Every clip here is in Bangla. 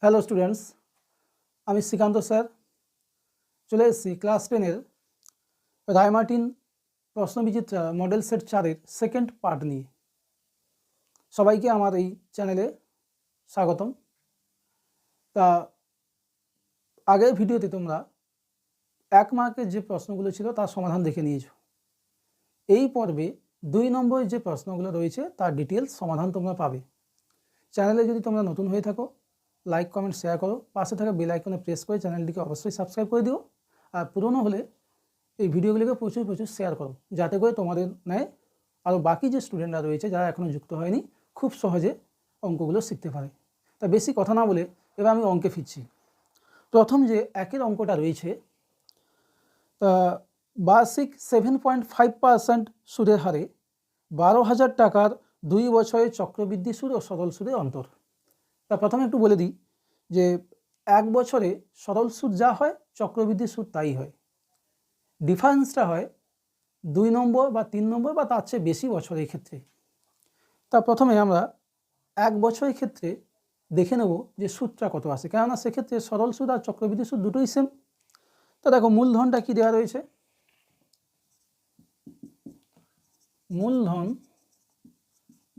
হ্যালো স্টুডেন্টস, আমি শ্রীকান্ত স্যার চলে এসেছি ক্লাস 10-এর রায়মার্টিন প্রশ্নবিচিত্রা মডেল সেট 4-এর সেকেন্ড পার্ট নিয়ে। সবাইকে আমার এই চ্যানেলে স্বাগতম। তা আগের ভিডিওতে তোমরা 1 মার্কের যে প্রশ্নগুলো ছিল তার সমাধান দেখে নিয়েছো। এই পর্বে 2 নম্বরের যে প্রশ্নগুলো রয়েছে তার ডিটেলস সমাধান তোমরা পাবে। চ্যানেলে যদি তোমরা নতুন হয়ে থাকো, লাইক কমেন্ট শেয়ার করো, পাশে থাকা বেল আইকনে প্রেস করে চ্যানেলটিকে অবশ্যই সাবস্ক্রাইব করে দিও। আর পুরনো হলে এই ভিডিওগুলিকে প্রচুর শেয়ার করো, যাতে করে তোমাদের ন্যায় আরও বাকি যে স্টুডেন্টরা রয়েছে যারা এখনও যুক্ত হয়নি খুব সহজে অঙ্কগুলো শিখতে পারে। তা বেশি কথা না বলে এবার আমি অঙ্কে ফিরছি। প্রথম যে 1-এর অঙ্কটা রয়েছে, তা বার্ষিক 7.5% সুদের হারে 12,000 টাকার 2 বছরের চক্রবৃদ্ধি সুদ ও সরল সুদের অন্তর। তা প্রথমে একটু বলে দিই যে 1 বছরে সরল সুদ যা হয় চক্রবৃদ্ধি সুদ তাই হয়। ডিফারেন্সটা হয় 2 নম্বর বা 3 নম্বর বা তার চেয়ে বেশি বছরের ক্ষেত্রে। তা প্রথমে আমরা 1 বছরের ক্ষেত্রে দেখে নেব যে সুদটা কত আসে, কেননা সেক্ষেত্রে সরল সুদ আর চক্রবৃদ্ধি সুদ দুটোই সেম। তা দেখো মূলধনটা কি দেওয়া রয়েছে, মূলধন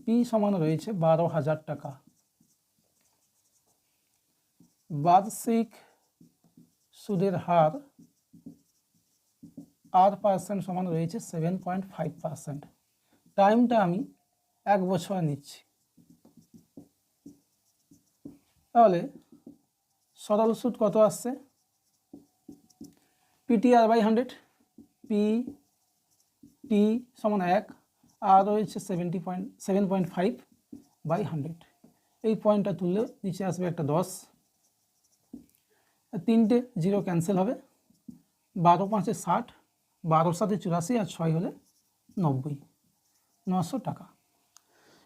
পি সমান রয়েছে 12,000 টাকা, বার্ষিক সুদের হার R% সমান রয়েছে 7.5%। টাইমটা আমি 1 বছর নিচ্ছি। তাহলে সরল সুদ কত আসছে, PTR/100, PT সমান 1 আর রয়েছে 7.5/100। এই পয়েন্টটা তুললে নিচে আসবে একটা 10, 3টে 0 ক্যান্সেল হবে, 12 5 60, 12 7 84 আর 6 হলে 90, 900 টাকা।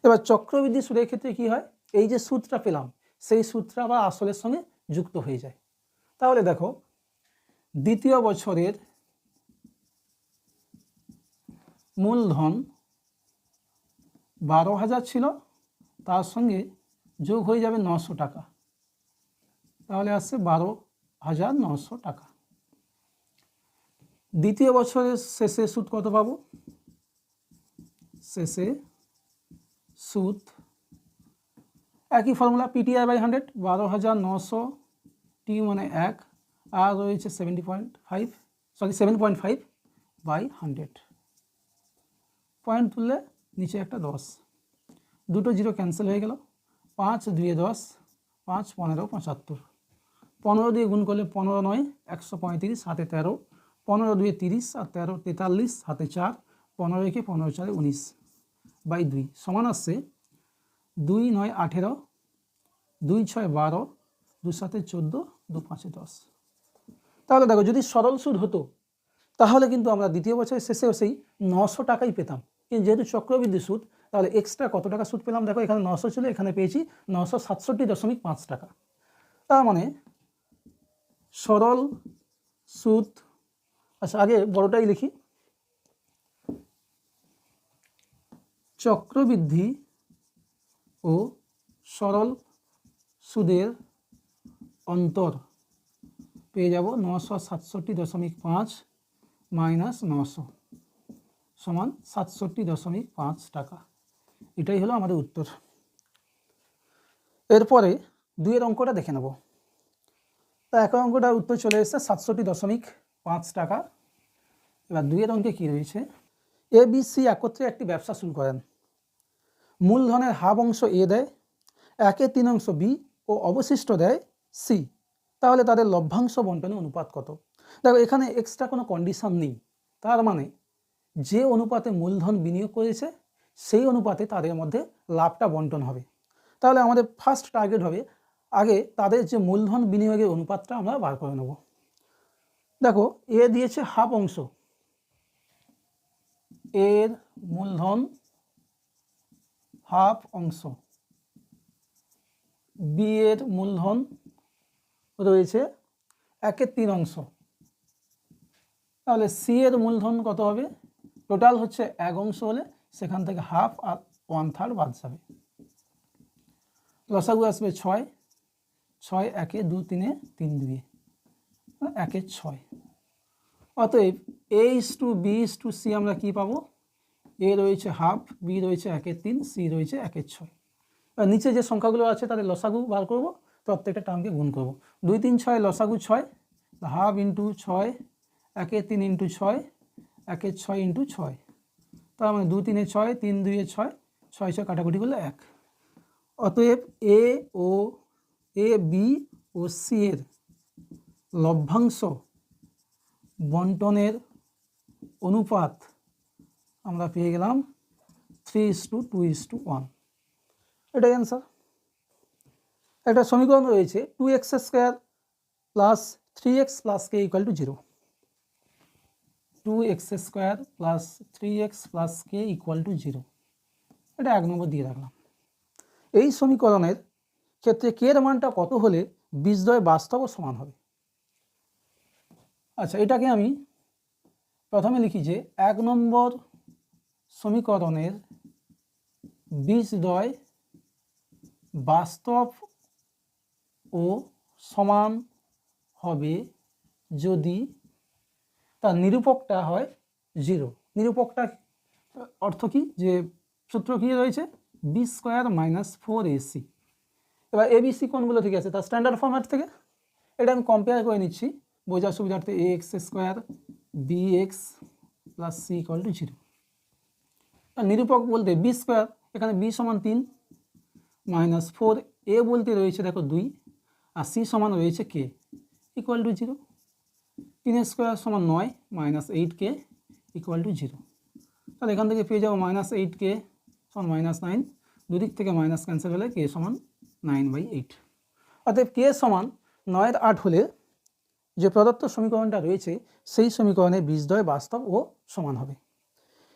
এবার চক্রবৃদ্ধি সুদের ক্ষেত্রে কি হয়, এই যে সুদটা পেলাম সেই সুদটা আবার আসলের সঙ্গে যুক্ত হয়ে যায়। তাহলে দেখো দ্বিতীয় বছরের মূলধন 12,000 ছিল, তার সঙ্গে যোগ হয়ে যাবে 900 টাকা, তাহলে আসছে 12,900 টাকা। দ্বিতীয় বছরের শেষে সুদ কত পাবো, শেষে সুদ একই ফর্মুলা, PTR/100, 12,900, টি মানে 1 আর রয়েছে 7.5/100। পয়েন্ট তুললে নিচে একটা 10, দুটো 0 ক্যান্সেল হয়ে গেল, 5 2 10, 5 15 75, 15 দিয়ে গুণ করলে 15 9 135, হাতে 13, 15 2 30 আর 13 43, হাতে 4, 15 কে 15 4 19/2 সমান আসছে 2 9 18, 2 6 12, 2 7 14, 2 5 10। তাহলে দেখো যদি সরল সুদ হতো তাহলে কিন্তু আমরা দ্বিতীয় বছরের শেষেও সেই 900 টাকাই পেতাম, কিন্তু যেহেতু চক্রবৃদ্ধি সুদ তাহলে এক্সট্রা কত টাকা সুদ পেলাম, দেখো এখানে 900 ছিল, এখানে পেয়েছি 967.5 টাকা। তার মানে সরল সুদ, আচ্ছা আগে বড়টাই লিখি, চক্রবৃদ্ধি ও সরল সুদের অন্তর পেয়ে যাব 967.5 মাইনাস 900 সমান 67.5 টাকা। এটাই হলো আমাদের উত্তর। এরপরে 2-এর অঙ্কটা দেখে নেব। তা 1 অঙ্কটার উত্তর চলে এসেছে 67.5 টাকা। এবার 2-এর অঙ্কে কী রয়েছে, ABC একত্রে একটি ব্যবসা শুরু করেন, মূলধনের হাফ অংশ এ দেয়, 1/3 বি ও অবশিষ্ট দেয় সি, তাহলে তাদের লভ্যাংশ বন্টনের অনুপাত কত। দেখো এখানে এক্সট্রা কোনো কন্ডিশন নেই, তার মানে যে অনুপাতে মূলধন বিনিয়োগ করেছে সেই অনুপাতে তাদের মধ্যে লাভটা বন্টন হবে। তাহলে আমাদের ফার্স্ট টার্গেট হবে আগে তাদের যে মূলধন বিনিয়োগের অনুপাতটা আমরা বার করে নেব। দেখো এ দিয়েছে হাফ অংশ, এর মূলধন হাফ অংশ, বি এর মূলধন রয়েছে 1/3 অংশ, তাহলে সি এর মূলধন কত হবে, টোটাল হচ্ছে 1 অংশ হলে সেখান থেকে হাফ আর 1/3 বাদ যাবে। লসাগু আসবে 6, 6 1 2 3 3 2 1 6। অতএব A/B/C আমরা কি পাবো, এ রয়েছে হাফ, বি রয়েছে 1 3, সি রয়েছে 1 6। আর নিচে যে সংখ্যাগুলো আছে তাদের লসাগু বার করব, প্রত্যেকটা টার্মকে গুণ করব। 2 3 6 লসাগু 6, হাফ ইন্টু 6, 1 3 ইন্টু 6, 1 6 ইন্টু 6, তার মানে 2 3 6, 3 2 6, 6 6 কাটাকুটি করলে 1। অতএব এ বি ও সি এর লভ্যাংশ বন্টনের অনুপাত আমরা পেয়ে গেলাম 3:2:1। এটাই অ্যান্সার। একটা সমীকরণ রয়েছে 2x² plus 3x plus K equal to 0। 2x² plus 3x plus K equal to 0, এটা 1 নম্বর দিয়ে রাখলাম। এই সমীকরণের ক্ষেত্রে কে এর মানটা কত হলে বীজদ্বয় বাস্তব ও সমান হবে। আচ্ছা, এটাকে আমি প্রথমে লিখি যে 1 নম্বর সমীকরণের বীজদ্বয় বাস্তব ও সমান হবে যদি তার নিরূপকটা হয় 0। নিরূপকটা অর্থ কি, যে সূত্র কি রয়েছে, বি স্কোয়ার মাইনাস 4ac। এবার এবিসি কোনগুলো থেকে আছে, তার স্ট্যান্ডার্ড ফরম্যাট থেকে। এটা আমি কম্পেয়ার করে নিচ্ছি বোঝার সুবিধার্থে। ax² bx plus C equal to 0। নিরূপক বলতে বি স্কোয়ার, এখানে বি সমান 3 মাইনাস 4, এ বলতে রয়েছে দেখো 2, আর সি সমান রয়েছে কে ইকুয়াল টু 0। 3 স্কোয়ার সমান 9 মাইনাস 8k ইকুয়াল টু 0। তাহলে এখান থেকে পেয়ে যাবো -8k সমান -9, দুদিক থেকে মাইনাস ক্যান্সেল হলে কে সমান 9/8। অতএব কে সমান 9/8 হলে যে প্রদত্ত সমীকরণটা রয়েছে সেই সমীকরণের বীজদ্বয় বাস্তব ও সমান হবে।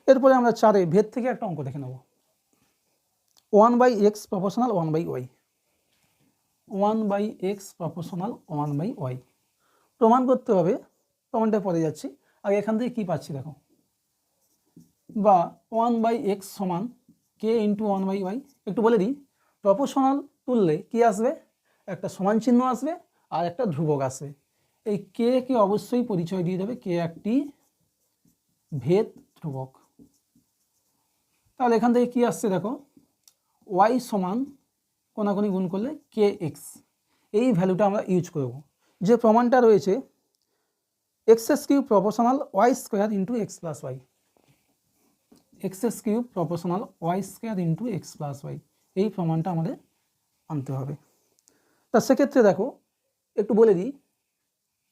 এরপরে আমরা 4 ভেদ থেকে একটা অঙ্ক দেখে নেব। 1/x proportional 1/y। 1/x proportional 1/y প্রমাণ করতে হবে। প্রমাণটা পরে যাচ্ছি, আগে এখান থেকে কি পাচ্ছি দেখো, বা 1/x সমান কে ইন্টু 1/y। একটু বলে দিই, প্রপোর্শনাল তুললে কি আসবে, একটা সমান চিহ্ন আসবে আর একটা ধ্রুবক আসবে। এই কে কে অবশ্যই পরিচয় দিয়ে দেবে কে একটি ভেদ ধ্রুবক। তাহলে এখান থেকে কি আসছে দেখো, y সমান কোনাকুনি গুণ করলে কে এক্স, এই ভ্যালুটা আমরা ইউজ করব। যে প্রমাণটা রয়েছে x³ proportional y² into X plus Y. x³ proportional y² into X plus Y, এই প্রমাণটা আমাদের আনতে হবে। তা সেক্ষেত্রে দেখো একটু বলে দিই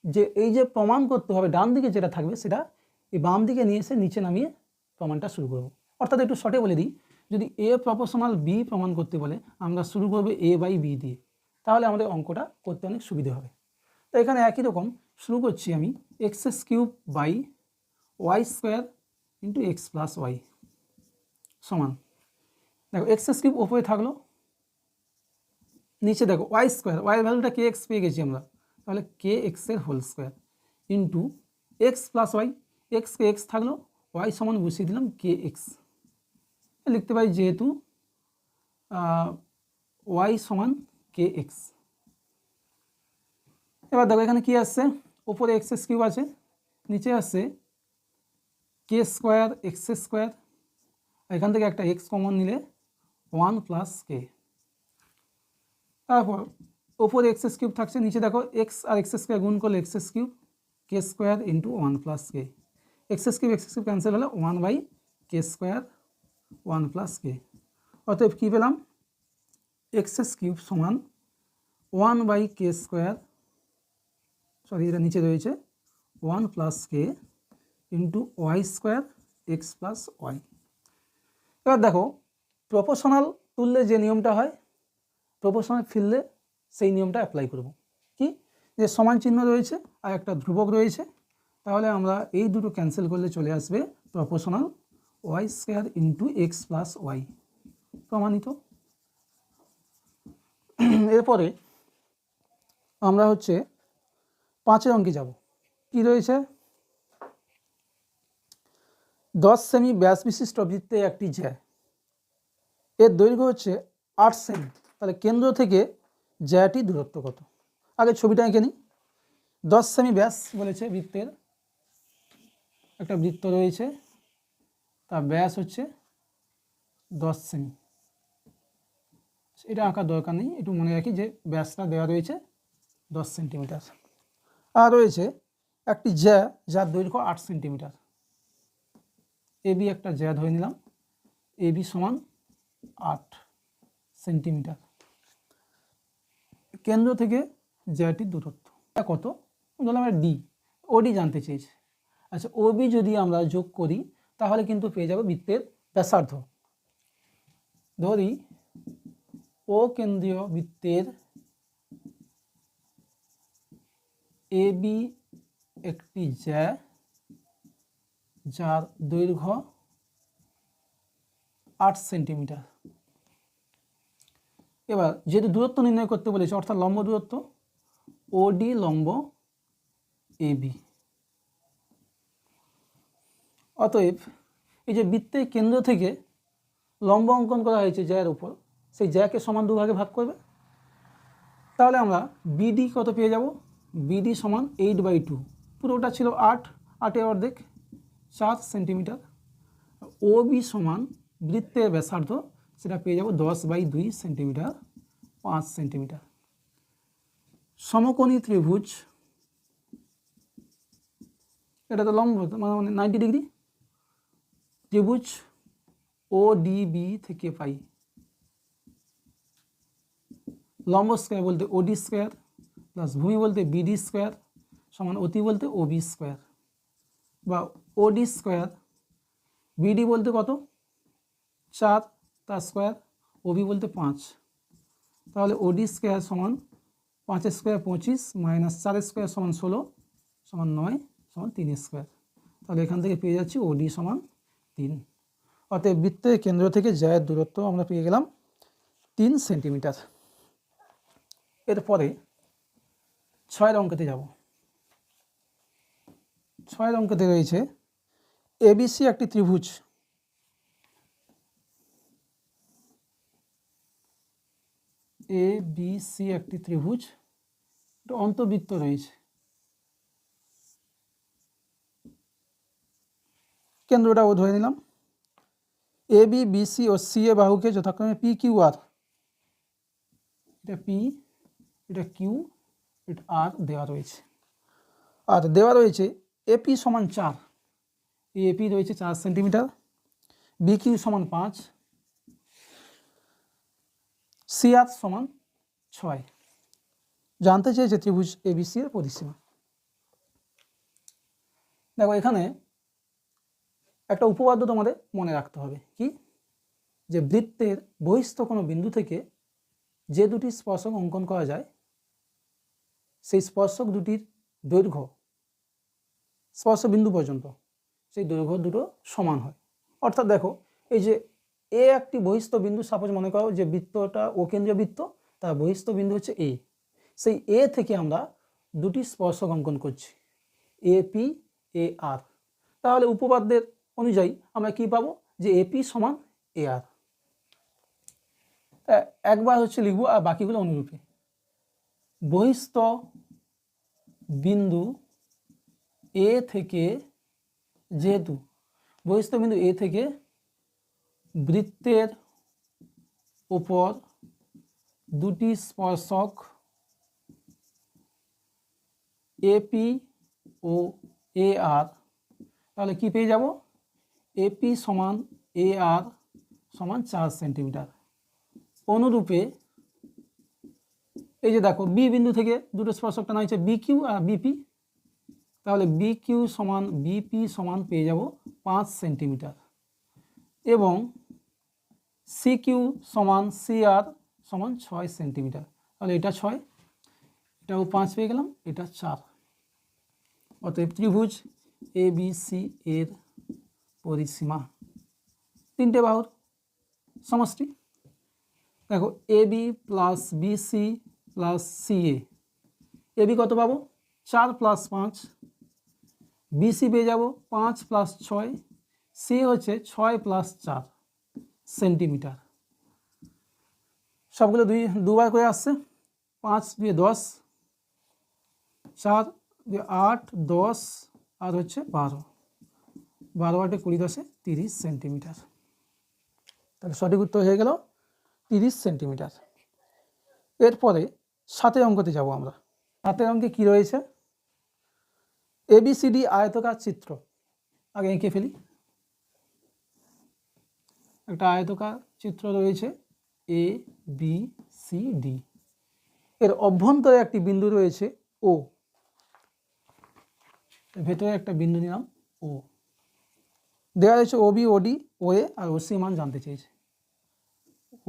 যে এই যে প্রমাণ করতে হবে, ডান দিকে যেটা থাকবে সেটা এই বাম দিকে নিয়ে এসে নিচে নামিয়ে প্রমাণটা শুরু করব। অর্থাৎ একটু শর্টে বলে দিই, যদি এ প্রপোর্শনাল বি প্রমাণ করতে বলে আমরা শুরু করবো a/b দিয়ে, তাহলে আমাদের অঙ্কটা করতে অনেক সুবিধে হবে। তো এখানে একই রকম শুরু করছি আমি x³ by y² into X plus Y সমান, দেখো x³ ওপরে থাকলো, নিচে দেখো y² ওয়াই ভ্যালুটা কে এক্স পেয়ে গেছি আমরা, তাহলে কে এক্সের whole square into X plus Y, X কে এক্স থাকলো, ওয়াই সমান বসিয়ে দিলাম কে এক্স। লিখতে পারি যেহেতু ওয়াই সমান কে এক্স। এবার দেখো এখানে কি আসছে, ওপরে x³ আছে, নিচে আসছে k² x², এখান থেকে একটা x কমন নিলে 1 প্লাস কে। তারপর ওপরে x³ থাকছে, নিচে দেখো x আর x² গুণ করলে x³ k² ইন্টু 1 প্লাস কে। x³ ক্যান্সেল হলে 1/k² 1 প্লাস কে। অতএব কী পেলাম, x³ সমান 1/k², সরি এটা নিচে রয়েছে 1 plus K into y² X plus Y. এবার দেখো প্রপোর্শনাল তুললে যে নিয়মটা হয়, প্রপোর্শনাল ফিরলে সেই নিয়মটা অ্যাপ্লাই করব। কি, যে সমান চিহ্ন রয়েছে আর একটা ধ্রুবক রয়েছে, তাহলে আমরা এই দুটো ক্যান্সেল করলে চলে আসবে proportional y² into X plus Y, প্রমাণিত। এরপরে আমরা হচ্ছে 5 অঙ্কে যাব। কি রয়েছে, 10 সেমি ব্যাস বিশিষ্ট বৃত্তে একটি জ্যা, এর দৈর্ঘ্য হচ্ছে 8 সেমি। তাহলে কেন্দ্র থেকে জ্যাটি দূরত্ব কত। আগে ছবিটা এঁকে নিই। 10 সেমি ব্যাস বলেছে বৃত্তের, একটা বৃত্ত রয়েছে, তার ব্যাস হচ্ছে 10 সেমি। এটা আঁকার দরকার নেই, একটু মনে রাখি যে ব্যাসটা দেওয়া রয়েছে 10 সেন্টিমিটার। আর রয়েছে একটি জ্যা, যার দৈর্ঘ্য 8 সেন্টিমিটার। এবি একটা জ্যা ধরে নিলাম, এবি সমান 8 সেন্টিমিটার। কেন্দ্র থেকে জ্যাটির দূরত্ব কত বললাম, আমরা ডি, ওডি জানতে চেয়েছে। আচ্ছা, ওবি যদি আমরা যোগ করি তাহলে কিন্তু পেয়ে যাবো বৃত্তের ব্যাসার্ধ। ধরি ও কেন্দ্রীয় বৃত্তের এবি একটি জ্যা, যার দৈর্ঘ্য 8 সেন্টিমিটার। এবার যেহেতু দূরত্ব নির্ণয় করতে বলেছে, অর্থাৎ লম্ব দূরত্ব, ওডি লম্ব এবি। অতএব এই যে বৃত্তের কেন্দ্র থেকে লম্ব অঙ্কন করা হয়েছে জ্যার উপর, সেই জ্যাকে সমান দুভাগে ভাগ করবে। তাহলে আমরা বিডি কত পেয়ে যাব, বিডি সমান 8/2, পুরোটা ছিল 8, 8-এর অর্ধেক 4 সেন্টিমিটার। ওবি সমান বৃত্তের ব্যাসার্ধ, সেটা পেয়ে যাব 10/2 সেন্টিমিটার, 5 সেন্টিমিটার। সমকোণী ত্রিভুজ, এটা তো লম্ব মানে 90 ডিগ্রি, ত্রিভুজ ও ডিবি থেকে পাই লম্ব স্কোয়ার বলতে ওডি স্কোয়ার প্লাস ভূমি বলতে বিডি স্কোয়ার সমান অতি বলতে ওবি স্কোয়ার, বা ওডি স্কোয়ার, বিডি বলতে কত 4 তার স্কোয়ার, ওবি বলতে 5। তাহলে ওডি স্কোয়ার সমান 5 স্কোয়ার 25 মাইনাস 4 স্কোয়ার সমান 16 সমান 9 সমান 3 স্কোয়ার। তাহলে এখান থেকে পেয়ে যাচ্ছি ওডি সমান 3। অতএব বৃত্তের কেন্দ্র থেকে জ্যায়ের দূরত্ব আমরা পেয়ে গেলাম 3 সেন্টিমিটার। এরপরে 6 অঙ্কতে যাব। 6 অঙ্কতে রয়েছে এবিসি একটি ত্রিভুজ, এবিসি একটি ত্রিভুজ, একটা অন্তবৃত্ত রয়েছে, কেন্দ্রটা ও ধরে নিলাম। A B BC O C এ বাহুকে যথাক্রমে পি কিউ আর, এটা পি, এটা কিউ, এটা আর দেওয়া রয়েছে। আর দেওয়া রয়েছে এপি সমান 4, এপি রয়েছে 4 সেন্টিমিটার, বি কিউ সমান 5, সি আর সমান 6। জানতে চেয়েছে ত্রিভুজ এবিসি এর পরিসীমা। দেখো এখানে একটা উপপাদ্য তোমাদের মনে রাখতে হবে, কি যে বৃত্তের বহিস্থ কোনো বিন্দু থেকে যে দুটি স্পর্শক অঙ্কন করা যায়, সেই স্পর্শক দুটির দৈর্ঘ্য স্পর্শ বিন্দু পর্যন্ত সেই দৈর্ঘ্য দুটো সমান হয়। অর্থাৎ দেখো এই যে এ একটি বহিস্থ বিন্দু, সাপোজ মনে করো যে বৃত্তটা ও কেন্দ্রীয় বৃত্ত, তার বহিস্থ বিন্দু হচ্ছে এ, সেই এ থেকে আমরা দুটি স্পর্শক অঙ্কন করছি, এপি এ আর। তাহলে উপপাদ্যের অনুযায়ী আমরা কি পাবো, যে এপি সমান এ আর। একবার হচ্ছে লিখবো আর বাকিগুলো অনুরূপে। বহিস্থ বিন্দু এ থেকে, যেহেতু বহিস্থ বিন্দু এ থেকে বৃত্তের উপর দুটি স্পর্শক এপি ও এ আর, তাহলে কি পেয়ে যাব, এপি সমান এ আর সমান 4 সেন্টিমিটার। অনুরূপে এই যে দেখো বি বিন্দু থেকে দুটো স্পর্শক টানা হয়েছে বি কিউ আর বিপি, তাহলে বি কিউ সমান বিপি সমান পেয়ে যাব 5 সেন্টিমিটার, এবং সি কিউ সমান সি আর সমান 6 সেন্টিমিটার। তাহলে এটা 6, এটাও 5 পেয়ে গেলাম, এটা 4। অতএব ত্রিভুজ এ বি সি এর পরিসীমা, তিনটে বাহুর সমষ্টি। দেখো A B plus B C plus C A B কত পাবো 4 + 5, বিসি পেয়ে যাব 5 + 6, সি হচ্ছে 6 + 4 সেন্টিমিটার। সবগুলো দুবার করে আসছে, 5 2 10, 4 2 8 10 আর হচ্ছে 12, 12 8 20 10 30 সেন্টিমিটার। তাহলে সঠিক উত্তর হয়ে গেল 30 সেন্টিমিটার। এরপরে 7 অঙ্কতে যাব আমরা। 7 অঙ্কে কি রয়েছে? ABCD আয়তকার চিত্র। আগে এঁকে ফেলি। একটা আয়তকার চিত্র রয়েছে ABCD, এর অভ্যন্তরে একটি বিন্দু রয়েছে O, ভেতরে একটা বিন্দু নিলাম O, দেওয়া রয়েছে OB OD OA আর OC মান জানতে চেয়েছে।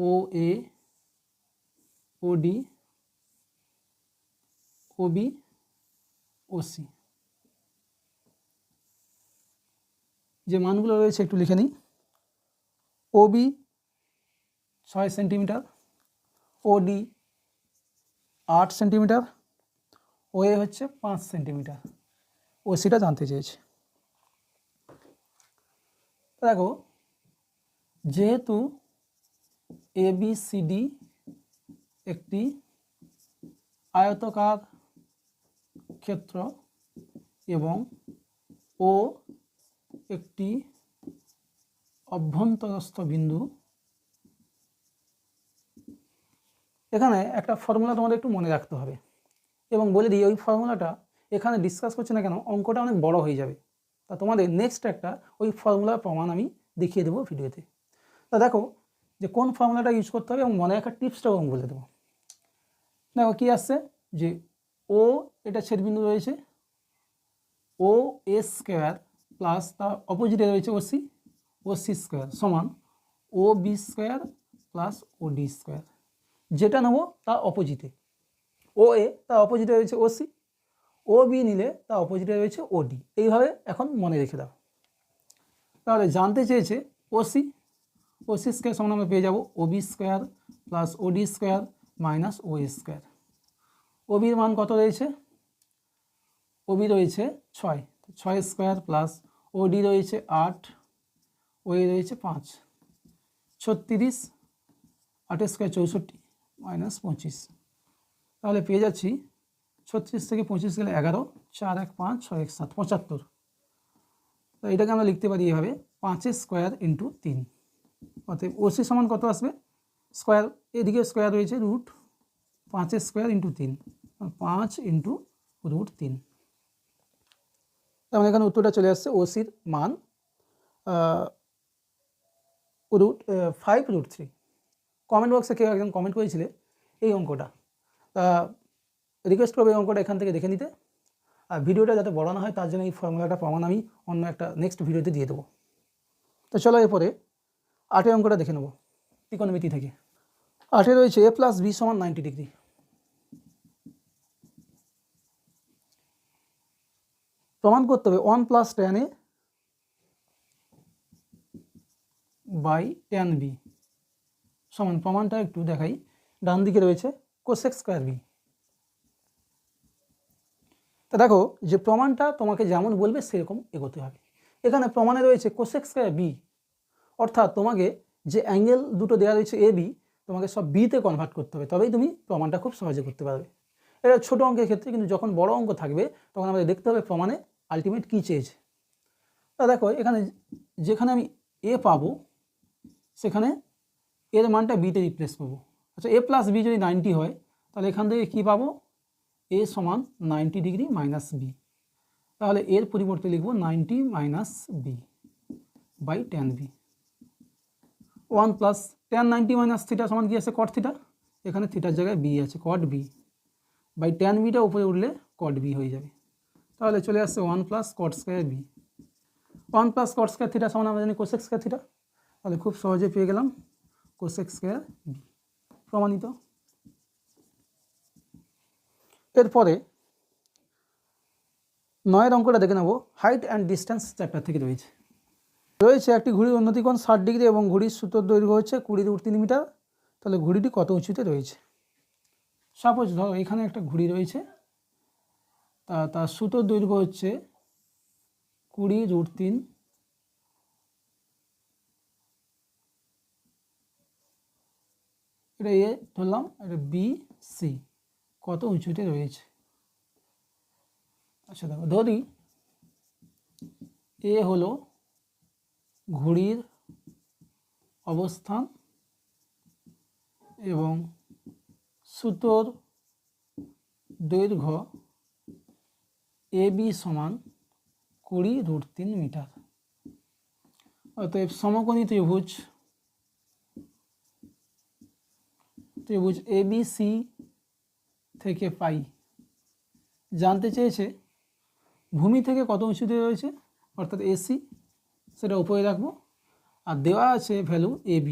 OA OD OB OC, যে মানগুলো রয়েছে একটু লিখে নিই। OB 6 centimetre, OD 8 centimetre, OA হচ্ছে 5 সেন্টিমিটার, OCটা জানতে চেয়েছে। দেখো, যেহেতু ABCD একটি আয়তকার ক্ষেত্র এবং O একটি অভ্যন্তরস্থ বিন্দু, এখানে একটা ফর্মুলা তোমাদের একটু মনে রাখতে হবে এবং বলে দিই ওই ফর্মুলাটা এখানে ডিসকাস করছে না কেন, অঙ্কটা অনেক বড় হয়ে যাবে। তা তোমাদের নেক্সট একটা ওই ফর্মুলার প্রমাণ আমি দেখিয়ে দেবো ভিডিওতে। তা দেখো যে কোন ফর্মুলাটা ইউজ করতে হবে এবং মনে রাখার টিপসটাও আমি বলে দেবো। দেখো কী আসছে, যে ও এটা ছেদবিন্দু রয়েছে, ও এ স্কোয়ার প্লাস তার অপোজিটে রয়েছে ওসি, ওসি স্কোয়ার সমান ও বি স্কোয়ার প্লাস ও ডি স্কোয়ার। যেটা নেবো তার অপোজিটে, ও এ তার অপোজিটে রয়েছে ওসি, ও বি নিলে তার অপোজিটে রয়েছে ওডি। এইভাবে এখন মনে রেখে দাও। তাহলে জানতে চেয়েছে ওসি, ওসি স্কোয়ার সমান আমরা পেয়ে যাবো O B square plus O D square minus O square. ওবির মান কত রয়েছে? ওবি রয়েছে 6, 6 স্কোয়ার প্লাস ওডি রয়েছে 8, ওএ রয়েছে 5, 36, 8 স্কোয়ার 64 মাইনাস 25। তাহলে পেয়ে যাচ্ছি 36 থেকে 25 গেলে 11, 4 1 5 6 1 7 75। তো এটাকে আমরা লিখতে পারি এভাবে 5 স্কোয়ার ইন্টু 3। অতএব ওসি সমান কত আসবে? স্কোয়ার, এদিকে স্কোয়ার রয়েছে root 5 square into 3, 5 into root 3। তার মানে এখানে উত্তরটা চলে আসছে ওসির মান √5√3। কমেন্ট বক্সে কেউ একজন কমেন্ট করেছিলে এই অঙ্কটা, তা রিকোয়েস্ট করবে এই অঙ্কটা এখান থেকে দেখে নিতে। আর ভিডিওটা যাতে বড় না হয় তার জন্য এই ফর্মুলাটা প্রমাণ আমি অন্য একটা নেক্সট ভিডিওতে দিয়ে দেবো। তো চলো এরপরে 8 অঙ্কটা দেখে নেব ত্রিকোণমিতি থেকে। 8 রয়েছে a প্লাস বি সমান 90 ডিগ্রি। প্রমাণ করতে হবে 1 plus tan a by tan b সমান, প্রমাণটা একটু দেখাই, ডান দিকে রয়েছে কোসেক স্কোয়ার বি। তা দেখো যে প্রমাণটা তোমাকে যেমন বলবে সেরকম এগোতে হবে। এখানে প্রমাণে রয়েছে কোসেক স্কোয়ার বি, অর্থাৎ তোমাকে যে অ্যাঙ্গেল দুটো দেওয়া রয়েছে এ বি, তোমাকে সব বিতে কনভার্ট করতে হবে, তবেই তুমি প্রমাণটা খুব সহজে করতে পারবে। এটা ছোটো অঙ্কের ক্ষেত্রে, কিন্তু যখন বড় অঙ্ক থাকবে তখন আমাদের দেখতে হবে প্রমাণে আলটিমেট কী চেয়েছে। তা দেখো এখানে যেখানে আমি এ পাবো সেখানে এর মানটা বিতে রিপ্লেস করবো। আচ্ছা, এ প্লাস বি যদি 90 হয় তাহলে এখান থেকে কী পাবো? এ সমান 90 ডিগ্রি মাইনাস বি। তাহলে এর পরিবর্তে লিখব 90 minus B by tan B. 1 plus tan 90 minus theta সমান কি আছে? Cot theta. এখানে থিটার জায়গায় বি আছে, cot B by tan beta উপরে উঠলে কট বি হয়ে যাবে। তাহলে চলে আসছে 1 plus cot square B. 1 plus cot square theta সমান আমরা জানি কোসেক স্কোয়ার থিটা। তাহলে খুব সহজে পেয়ে গেলাম কোসেক স্কোয়ার বি, প্রমাণিত। এরপরে 9 অঙ্কটা দেখে নেব, হাইট অ্যান্ড ডিস্টেন্স চ্যাপ্টার থেকে রয়েছে একটি ঘড়ির উন্নতিকোণ 60 ডিগ্রি এবং ঘড়ির সুতোর দৈর্ঘ্য হচ্ছে 20√3 মিটার। তাহলে ঘড়িটি কত উঁচুতে রয়েছে? সাপোজ ধরো এখানে একটা ঘড়ি রয়েছে, তার সুতোর দৈর্ঘ্য হচ্ছে 20√3, এটা এ ধরলাম, এটা বি সি, কত উঁচুতে রয়েছে। আচ্ছা দেখো, ধরি এ হলো ঘড়ির অবস্থান এবং সুতোর দৈর্ঘ্য AB সমান 20√3 মিটার। অতএব সমকোণী ত্রিভুজ ABC থেকে পাই জানতে চেয়েছে ভূমি থেকে কত উঁচুতে রয়েছে, অর্থাৎ AC, সেটা উপরে রাখবো। আর দেওয়া আছে ভ্যালু AB,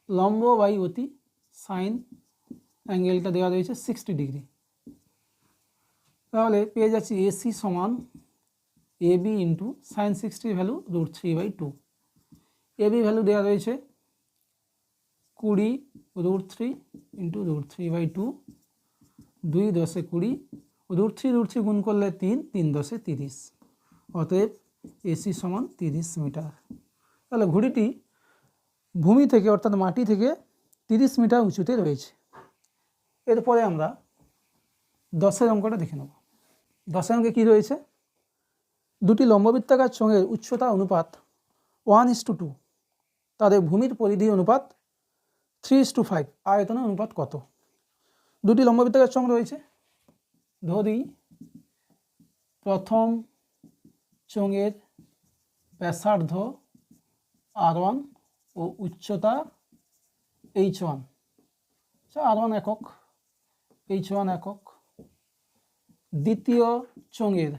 লম্ব বাই অতি সাইন অ্যাঙ্গেলটা দেওয়া রয়েছে 60 ডিগ্রি। তাহলে পেয়ে যাচ্ছি AC সমান AB into sign 60 value √3/2। AB value দেওয়া রয়েছে 20√3 ইন্টু √3/2, 2 10 20, √3 গুণ করলে 3, 3 10 30। অতএব AC সমান 30 মিটার। তাহলে ঘড়িটি ভূমি থেকে অর্থাৎ মাটি থেকে 30 মিটার উঁচুতে রয়েছে। এরপরে আমরা 10 অঙ্কটা দেখে নেব। 10 অঙ্কে কী রয়েছে, দুটি লম্ববৃত্তাকার চোঙের উচ্চতা অনুপাত 1:2, তাদের ভূমির পরিধি অনুপাত 3:5, আয়তনের অনুপাত কত? দুটি লম্ববৃত্তাকার চোঙ রয়েছে। ধরি প্রথম চোঙের ব্যাসার্ধ R1 ও উচ্চতা H1, R1 একক, H1 একক। দ্বিতীয় চোঙের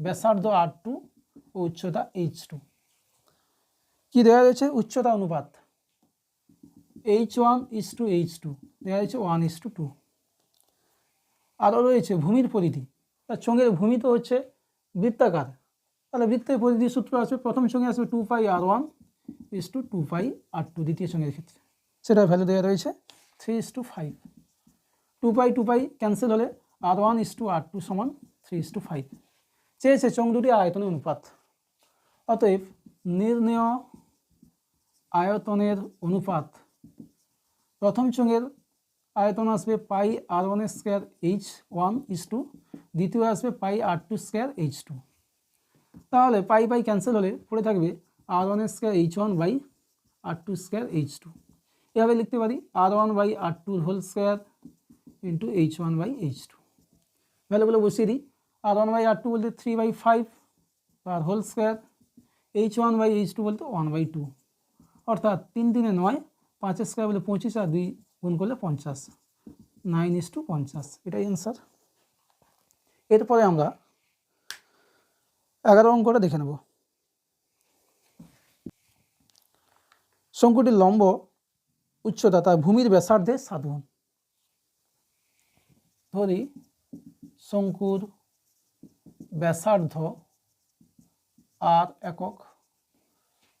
ব্যাসার্ধ R2 ও উচ্চতা H2। কি দেওয়া রয়েছে? উচ্চতা অনুপাত H1:H2 দেওয়া রয়েছে 1:2। আরও রয়েছে ভূমির পরিধি। তার চোঙের ভূমি তো হচ্ছে বৃত্তাকার, তাহলে বৃত্তের পরিধি সূত্র আসবে, প্রথম চোঙে আসবে 2πr1:2πr2, দ্বিতীয় চোঙের ক্ষেত্রে সেটার ভ্যালু দেওয়া রয়েছে 3:5। 2π ক্যান্সেল হলে R1:R2 সমান 3:5। চেয়েছে চোঙ দুটি আয়তনের অনুপাত। অতএব নির্ণেয় আয়তনের অনুপাত, প্রথম চোঙের আয়তন আসবে πr1² H1:2, দ্বিতীয় আসবে πr2² H2। তাহলে পাই ক্যান্সেল হলে পড়ে থাকবে r1² H1/r2² H2। এভাবে লিখতে পারি r1/r2² ইন্টু H1/H2। ভ্যালুগুলো বসিয়ে দিই। r1/r2 বলতে 3/5 তার হোল স্কোয়ার, H1/H2 বলতে 1/2, অর্থাৎ 3 3 9, 5 স্কোয়ার বলে 25, আর 2 গুণ করলে 50, 9:50। এটাই অ্যান্সার। এরপরে আমরা 11 অঙ্কটা দেখে নেব। শঙ্কুটির লম্ব উচ্চতা তার ভূমির ব্যাসার্ধের 7 গুণ। ধরি শঙ্কুর ব্যাসার্ধ আর একক,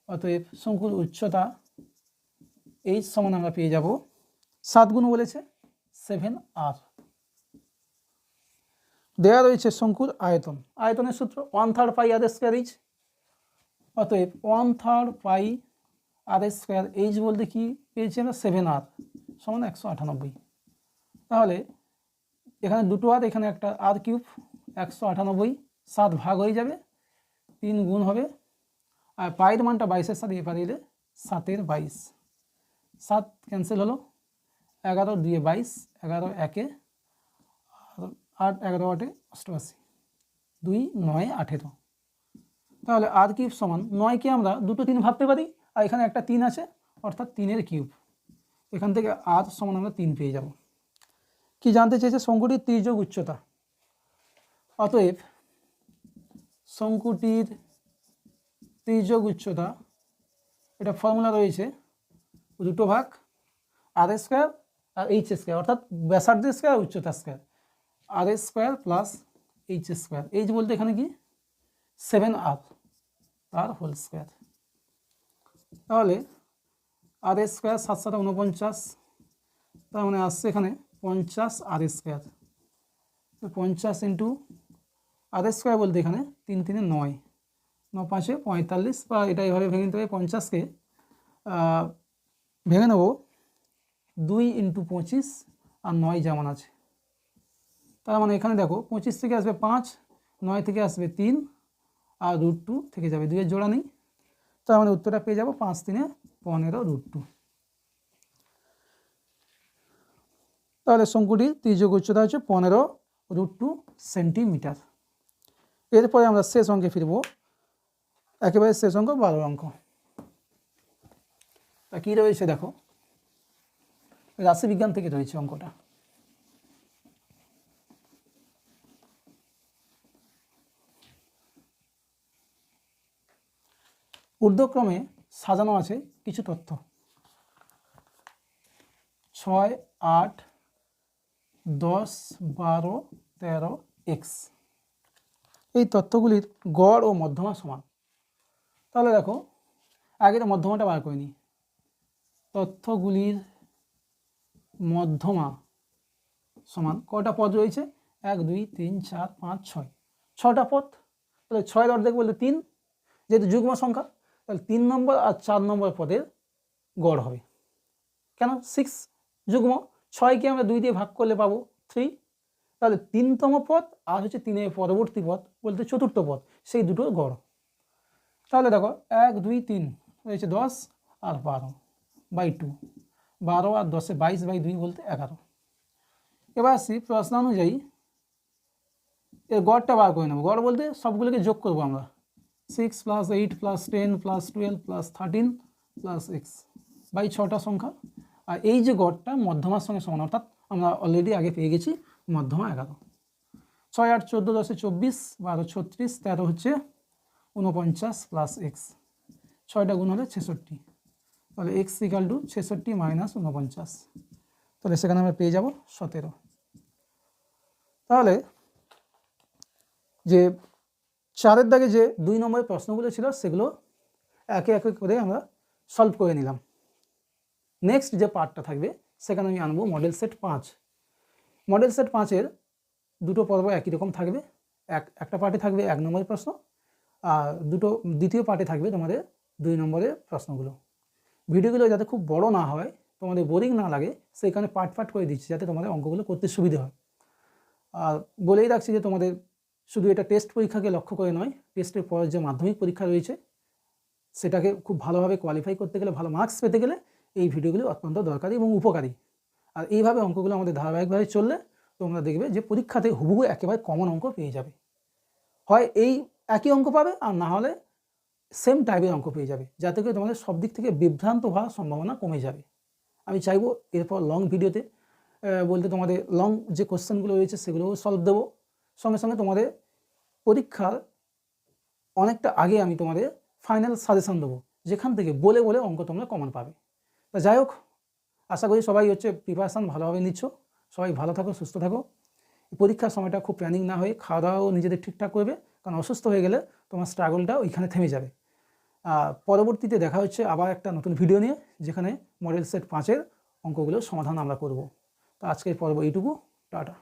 অতএব শঙ্কুর উচ্চতা H সমান আমরা পেয়ে যাব 7 গুণ বলেছে 7r। দেওয়া রয়েছে শঙ্কুর আয়তন, আয়তনের সূত্র 1/3 πr²H, অতএব 1/3 πr²H বলতে কি পেয়েছি আমরা 7r সমান 198। তাহলে এখানে দুটো আর এখানে একটা r3, 198, 7 ভাগ হয়ে যাবে, 3 গুণ হবে, আর পায়ের মানটা 22-এর সাথে এ পারে 7-এর 22, 7 ক্যান্সেল হলো, 11 2 22, 11 1 8, 11 8 88, 2 9 18। তাহলে r3 সমান 9কে আমরা দুটো 3 ভাবতে পারি, আর এখানে একটা 3 আছে, অর্থাৎ 3-এর কিউব। এখান থেকে r সমান আমরা 3 পেয়ে যাব। কি জানতে চেয়েছে? শঙ্কুটির তির্যক উচ্চতা। অতএব শঙ্কুটির তির্যক উচ্চতা, এটা ফর্মুলা রয়েছে √ভাগ r² আর h², অর্থাৎ ব্যাসার্ধের স্কয়ার উচ্চতা square, r² plus h²। h বলতে এখানে কি 7r তার হোল স্কয়ার। তাহলে r² 7 7 49, তার মানে আসছে এখানে 50 r²। তো 50 ইন্টু r² বলতে এখানে 3 3 9, 9 5 45, বা এটা এভাবে ভেঙে নিতে হবে, 50কে ভেঙে নেব 2 ইন্টু 25 আর 9 যেমন আছে, তার মানে এখানে দেখো 25 থেকে আসবে 5, 9 থেকে আসবে 3 আর √2 থেকে যাবে 2 এর জোড়া নেই, তার মানে উত্তরটা পেয়ে যাবো 5 3 15 √2। তাহলে শঙ্কুটির ত্রিজ্যক উচ্চতা হচ্ছে 15 √2 সেন্টিমিটার। এরপরে আমরা শেষ অঙ্কে ফিরব, একেবারে শেষ অঙ্ক 12 অঙ্ক। তা কী রয়েছে দেখো, রাশিবিজ্ঞান থেকে রয়েছে অঙ্কটা। ঊর্ধ্বক্রমে সাজানো আছে কিছু তথ্য, 6, 8, 10, 12, 13, x। এই তথ্যগুলির গড় ও মধ্যমা সমান। তাহলে দেখো আগে তো মধ্যমাটা বার করে নিই। তথ্যগুলির মধ্যমা সমান কটা পদ রয়েছে, 1 2 3 4 5 6, 6টা পদ। তাহলে 6 অর্ধেক বলতে 3, যেহেতু যুগ্ম সংখ্যা তাহলে 3 নম্বর আর 4 নম্বর পদের গড় হবে। কেন 6 যুগ্ম, 6কে আমরা 2 দিয়ে ভাগ করলে পাবো 3, তাহলে 3তম পদ আর হচ্ছে 3 পরবর্তী পদ বলতে চতুর্থ পদ, সেই দুটোর গড়। তাহলে দেখো 1 2 3 রয়েছে 10 আর 12/2, 12 আর 10 22/2 বলতে 11। এবার আসি প্রশ্ন অনুযায়ী এর গড়টা বার করে নেবো। গড় বলতে সবগুলোকে যোগ করবো আমরা, 6 + 8 + 10 + 12 + 13 + x বাই 6টা সংখ্যা। আর এই যে গড়টা মধ্যমার সঙ্গে সমান, অর্থাৎ আমরা অলরেডি আগে পেয়ে গেছি মধ্যমা 11। 6 8 14 10 24, 12 36, 13 হচ্ছে 49 + x, 6টা গুণ হলে 66। তাহলে x = 66 - 49, তাহলে সেখানে আমরা পেয়ে যাব 17। তাহলে যে 4-এর দাগে যে 2 নম্বরের প্রশ্নগুলো ছিল সেগুলো একে একে করে আমরা সলভ করে নিলাম। নেক্সট যে পার্টটা থাকবে সেখানে আমি আনবো মডেল সেট 5। মডেল সেট 5-এর দুটো পর্ব একই রকম থাকবে। একটা পার্টে থাকবে 1 নম্বরের প্রশ্ন, আর দ্বিতীয় পার্টে থাকবে তোমাদের 2 নম্বরের প্রশ্নগুলো। ভিডিওগুলো যাতে খুব বড় না হয়, তোমাদের বোরিং না লাগে, সেইখানে পার্ট করে দিচ্ছি যাতে তোমাদের অঙ্কগুলো করতে সুবিধা হয়। আর বলেই রাখছি যে তোমাদের শুধু এটা টেস্ট পরীক্ষাকে লক্ষ্য করে নয়, টেস্টের পর যে মাধ্যমিক পরীক্ষা রয়েছে সেটাকে খুব ভালোভাবে কোয়ালিফাই করতে গেলে, ভালো মার্কস পেতে গেলে এই ভিডিওগুলো অত্যন্ত দরকারি এবং উপকারী। আর এইভাবে অঙ্কগুলো আমাদের ধারাবাহিকভাবে চললে তোমরা দেখবে যে পরীক্ষাতে হুবহু একেবারে কমন অঙ্ক পেয়ে যাবে। হয় এই একই অঙ্ক পাবে, আর না হলে সেম টাইপের অঙ্ক পেয়ে যাবে, যাতে করে তোমাদের সব দিক থেকে বিভ্রান্ত হওয়ার সম্ভাবনা কমে যাবে। আমি চাইবো এরপর লং ভিডিওতে বলতে তোমাদের লং যে কোশ্চেনগুলো রয়েছে সেগুলোও সলভ দেবো, সঙ্গে সঙ্গে তোমাদের পরীক্ষার অনেকটা আগে আমি তোমাদের ফাইনাল সাজেশন দেবো, যেখান থেকে বলে অঙ্ক তোমরা কমন পাবে। তা যাই হোক, আশা করি সবাই প্রিপারেশান ভালোভাবে নিচ্ছ। সবাই ভালো থাকো, সুস্থ থাকো। পরীক্ষার সময়টা খুব প্ল্যানিং না হয়ে খাওয়া দাওয়াও নিজেদের ঠিকঠাক করবে, কারণ অসুস্থ হয়ে গেলে তোমার স্ট্রাগলটা ওইখানে থেমে যাবে। পরবর্তীতে দেখা হচ্ছে আবার একটা নতুন ভিডিও নিয়ে, যেখানে মডেল সেট 5-এর অঙ্কগুলোর সমাধান আমরা করব। তো আজকের পর্ব এইটুকু, টাটা।